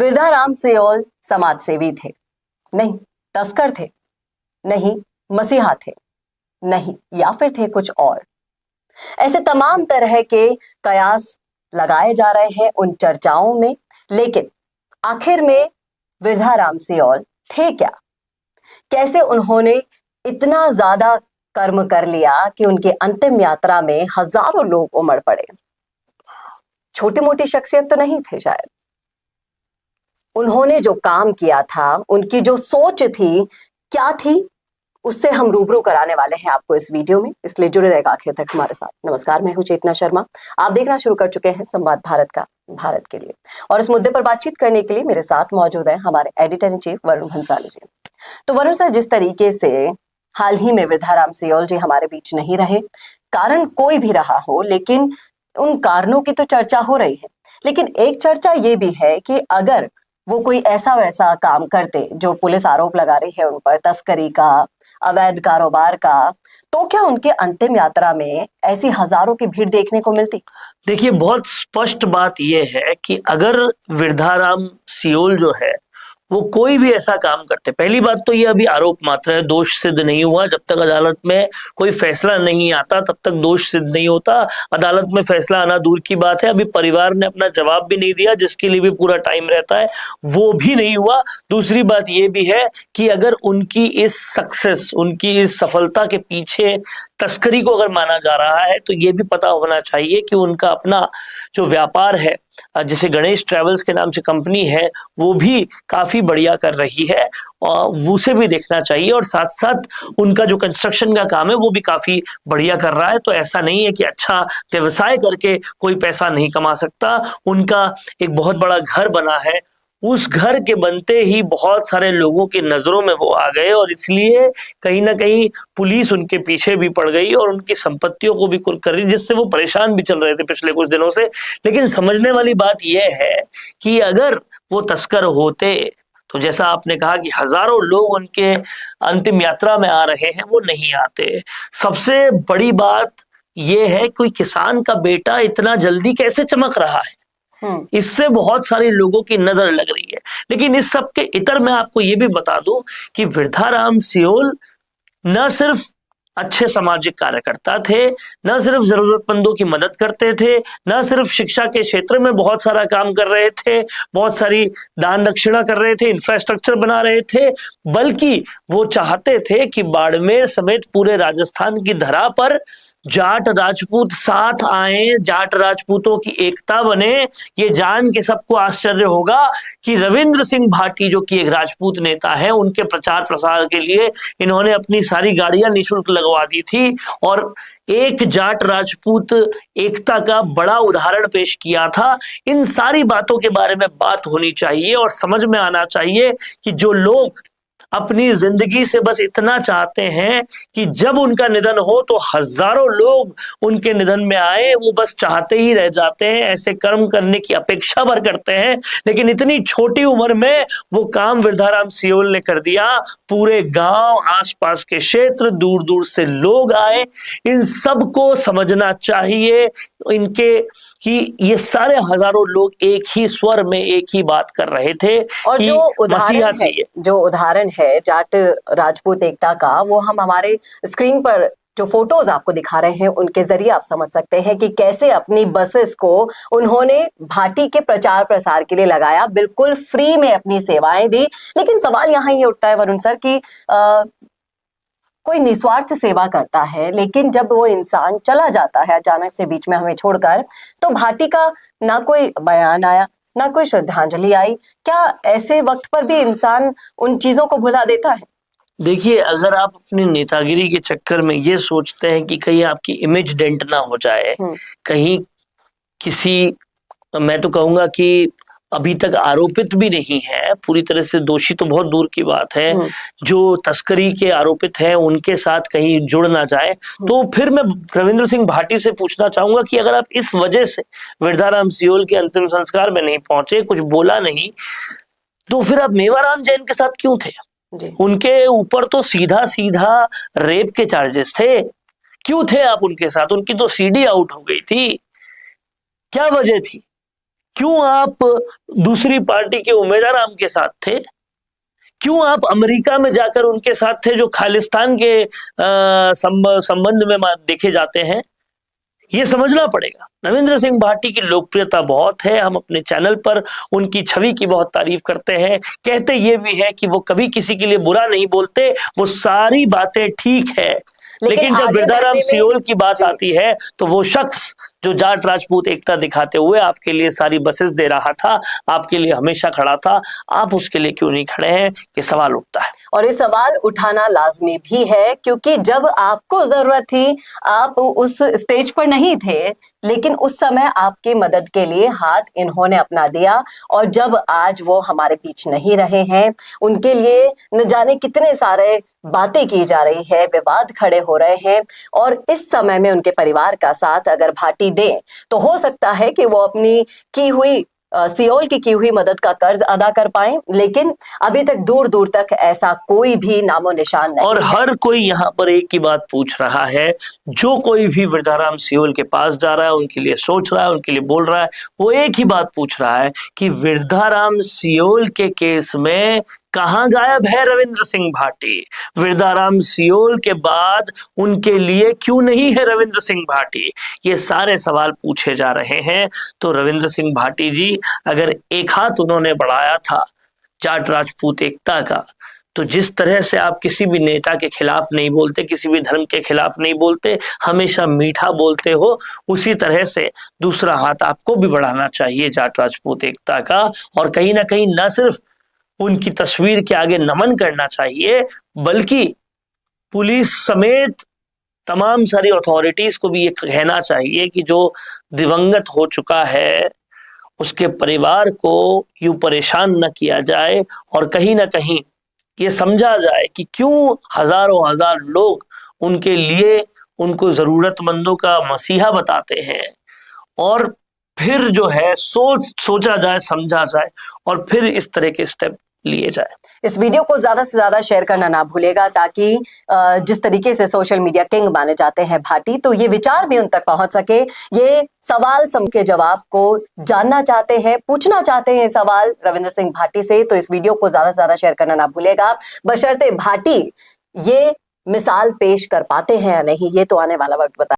Virdharam Seoul समाज सेवी थे? नहीं। तस्कर थे? नहीं। मसीहा थे? नहीं। या फिर थे कुछ और? ऐसे तमाम तरह के कयास लगाए जा रहे हैं उन चर्चाओं में, लेकिन आखिर में विरधाराम सियोल थे क्या? कैसे उन्होंने इतना ज्यादा कर्म कर लिया कि उनके अंतिम यात्रा में हजारों लोग उमड़ पड़े? छोटी मोटी शख्सियत तो नहीं थे शायद। उन्होंने जो काम किया था, उनकी जो सोच थी, क्या थी, उससे हम रूबरू कराने वाले हैं आपको इस वीडियो में, इसलिए जुड़े रहेगा आखिर तक हमारे साथ। नमस्कार, मैं हूं चेतना शर्मा। आप देखना शुरू कर चुके हैं संवाद भारत का, भारत के लिए। और इस मुद्दे पर बातचीत करने के लिए मेरे साथ मौजूद है हमारे editor in chief Varun Bhansali ji. तो वरुण सर, जिस तरीके से हाल ही में विरधाराम सियोल जी हमारे बीच नहीं रहे, कारण कोई भी रहा हो, लेकिन उन कारणों की तो चर्चा हो रही है। लेकिन एक चर्चा ये भी है कि अगर वो कोई ऐसा वैसा काम करते जो पुलिस आरोप लगा रही है उन पर, तस्करी का, अवैध कारोबार का, तो क्या उनके अंतिम यात्रा में ऐसी हजारों की भीड़ देखने को मिलती? देखिए, बहुत स्पष्ट बात यह है कि अगर विरधाराम सियोल जो है वो कोई भी ऐसा काम करते, पहली बात तो ये अभी आरोप मात्र है, दोष सिद्ध नहीं हुआ। जब तक अदालत में कोई फैसला नहीं आता तब तक दोष सिद्ध नहीं होता। अदालत में फैसला आना दूर की बात है, अभी परिवार ने अपना जवाब भी नहीं दिया, जिसके लिए भी पूरा टाइम रहता है, वो भी नहीं हुआ। दूसरी बात ये भी है कि अगर उनकी इस सक्सेस, उनकी इस सफलता के पीछे तस्करी को अगर माना जा रहा है, तो ये भी पता होना चाहिए कि उनका अपना जो व्यापार है, जैसे गणेश ट्रेवल्स के नाम से कंपनी है, वो भी काफी बढ़िया कर रही है, और उसे भी देखना चाहिए। और साथ साथ उनका जो कंस्ट्रक्शन का काम है वो भी काफी बढ़िया कर रहा है। तो ऐसा नहीं है कि अच्छा व्यवसाय करके कोई पैसा नहीं कमा सकता। उनका एक बहुत बड़ा घर बना है, उस घर के बनते ही बहुत सारे लोगों की नजरों में वो आ गए, और इसलिए कहीं ना कहीं पुलिस उनके पीछे भी पड़ गई और उनकी संपत्तियों को भी कुल कर रही, जिससे वो परेशान भी चल रहे थे पिछले कुछ दिनों से। लेकिन समझने वाली बात यह है कि अगर वो तस्कर होते तो जैसा आपने कहा कि हजारों लोग उनके अंतिम यात्रा में आ रहे हैं, वो नहीं आते। सबसे बड़ी बात यह है कोई किसान का बेटा इतना जल्दी कैसे चमक रहा है, इससे बहुत सारे लोगों की नजर लग रही है। लेकिन इस सब के इतर मैं आपको ये भी बता दूं कि विरधाराम सियोल न सिर्फ अच्छे सामाजिक कार्यकर्ता थे, न सिर्फ जरूरतमंदों की मदद करते थे, न सिर्फ शिक्षा के क्षेत्र में बहुत सारा काम कर रहे थे, बहुत सारी दान दक्षिणा कर रहे थे, इंफ्रास्ट्रक्चर बना रहे थे, बल्कि वो चाहते थे कि बाड़मेर समेत पूरे राजस्थान की धरा पर जाट राजपूत साथ आए, जाट राजपूतों की एकता बने। ये जान के सबको आश्चर्य होगा कि रविंद्र सिंह भाटी, जो कि एक राजपूत नेता है, उनके प्रचार प्रसार के लिए इन्होंने अपनी सारी गाड़ियां निःशुल्क लगवा दी थी, और एक जाट राजपूत एकता का बड़ा उदाहरण पेश किया था। इन सारी बातों के बारे में बात होनी चाहिए और समझ में आना चाहिए कि जो लोग अपनी जिंदगी से बस इतना चाहते हैं कि जब उनका निधन हो तो हजारों लोग उनके निधन में आए, वो बस चाहते ही रह जाते हैं, ऐसे कर्म करने की अपेक्षा भर करते हैं। लेकिन इतनी छोटी उम्र में वो काम विरधाराम सियोल ने कर दिया। पूरे गांव, आसपास के क्षेत्र, दूर दूर से लोग आए। इन सबको समझना चाहिए इनके कि ये सारे हजारों लोग एक ही स्वर में एक ही बात कर रहे थे। और जो उदाहरण है जाट राजपूत एकता का, वो हम हमारे स्क्रीन पर जो फोटोज आपको दिखा रहे हैं उनके जरिए आप समझ सकते हैं कि कैसे अपनी बसेस को उन्होंने भाटी के प्रचार प्रसार के लिए लगाया, बिल्कुल फ्री में अपनी सेवाएं दी। लेकिन सवाल यहाँ ये उठता है वरुण सर कि कोई निस्वार्थ सेवा करता है, लेकिन जब वो इंसान चला जाता है अचानक से बीच में हमें छोड़कर, तो भाटी का ना कोई बयान आया, ना कोई श्रद्धांजलि आई। क्या ऐसे वक्त पर भी इंसान उन चीजों को भुला देता है? देखिए, अगर आप अपनी नेतागिरी के चक्कर में ये सोचते हैं कि कहीं आपकी इमेज डेंट ना हो जाए, कहीं किसी, मैं तो कहूंगा कि अभी तक आरोपित भी नहीं है, पूरी तरह से दोषी तो बहुत दूर की बात है, जो तस्करी के आरोपित हैं उनके साथ कहीं जुड़ ना जाए, तो फिर मैं रविंद्र सिंह भाटी से पूछना चाहूंगा कि अगर आप इस वजह से विरधाराम सियोल के अंतिम संस्कार में नहीं पहुंचे, कुछ बोला नहीं, तो फिर आप मेवाराम जैन के साथ क्यों थे? उनके ऊपर तो सीधा सीधा रेप के चार्जेस थे, क्यों थे आप उनके साथ? उनकी तो सीडी आउट हो गई थी, क्या वजह थी? क्यों आप दूसरी पार्टी के उम्मीदवार आम के साथ थे? क्यों आप अमेरिका में जाकर उनके साथ थे जो खालिस्तान के संबंध में देखे जाते हैं? ये समझना पड़ेगा। रविंद्र सिंह भाटी की लोकप्रियता बहुत है, हम अपने चैनल पर उनकी छवि की बहुत तारीफ करते हैं, कहते ये भी है कि वो कभी किसी के लिए बुरा नहीं बोलते, वो सारी बातें ठीक है, लेकिन जब वृद्धाराम सियोल की बात आती है तो वो शख्स जो जाट राजपूत एकता दिखाते हुए आपके लिए सारी बसेस दे रहा था, आपके लिए हमेशा खड़ा था, आप उसके लिए क्यों नहीं खड़े हैं? ये सवाल उठता है और ये सवाल उठाना लाजमी भी है, क्योंकि जब आपको जरूरत थी आप उस स्टेज पर नहीं थे, लेकिन उस समय आपकी मदद के लिए हाथ इन्होंने अपना दिया। और जब आज वो हमारे बीच नहीं रहे हैं, उनके लिए न जाने कितने सारे बातें की जा रही है, विवाद खड़े हो रहे हैं, और इस समय में उनके परिवार का साथ अगर भाटी दे तो हो सकता है कि वो अपनी की हुई सियोल की हुई मदद का कर्ज अदा कर पाए, लेकिन अभी तक दूर दूर तक ऐसा कोई भी नामो निशान नहीं। और हर कोई यहाँ पर एक ही बात पूछ रहा है, जो कोई भी वृद्धाराम सियोल के पास जा रहा है, उनके लिए सोच रहा है, उनके लिए बोल रहा है, वो एक ही बात पूछ रहा है कि वृद्धाराम सियोल के केस में कहां गायब है रविंद्र सिंह भाटी? वृद्धाराम सियोल के बाद उनके लिए क्यों नहीं है रविंद्र सिंह भाटी? ये सारे सवाल पूछे जा रहे हैं। तो रविंद्र सिंह भाटी जी, अगर एक हाथ उन्होंने बढ़ाया था जाट राजपूत एकता का, तो जिस तरह से आप किसी भी नेता के खिलाफ नहीं बोलते, किसी भी धर्म के खिलाफ नहीं बोलते, हमेशा मीठा बोलते हो, उसी तरह से दूसरा हाथ आपको भी बढ़ाना चाहिए जाट राजपूत एकता का। और कहीं ना कहीं न सिर्फ उनकी तस्वीर के आगे नमन करना चाहिए, बल्कि पुलिस समेत तमाम सारी अथॉरिटीज को भी ये कहना चाहिए कि जो दिवंगत हो चुका है उसके परिवार को यूं परेशान न किया जाए, और कहीं ना कहीं ये समझा जाए कि क्यों हजारों हजार लोग उनके लिए उनको जरूरतमंदों का मसीहा बताते हैं। और फिर जो है सोचा जाए, समझा जाए, और फिर इस तरह के स्टेप लिए जाए। इस वीडियो को ज्यादा से ज्यादा शेयर करना ना भूलेगा, ताकि जिस तरीके से सोशल मीडिया किंग माने जाते हैं भाटी, तो ये विचार भी उन तक पहुंच सके। ये सवाल के जवाब को जानना चाहते हैं, पूछना चाहते हैं सवाल रविंद्र सिंह भाटी से, तो इस वीडियो को ज्यादा से ज्यादा शेयर करना ना भूलेगा। बशर्ते भाटी ये मिसाल पेश कर पाते हैं या नहीं, ये तो आने वाला वक्त बता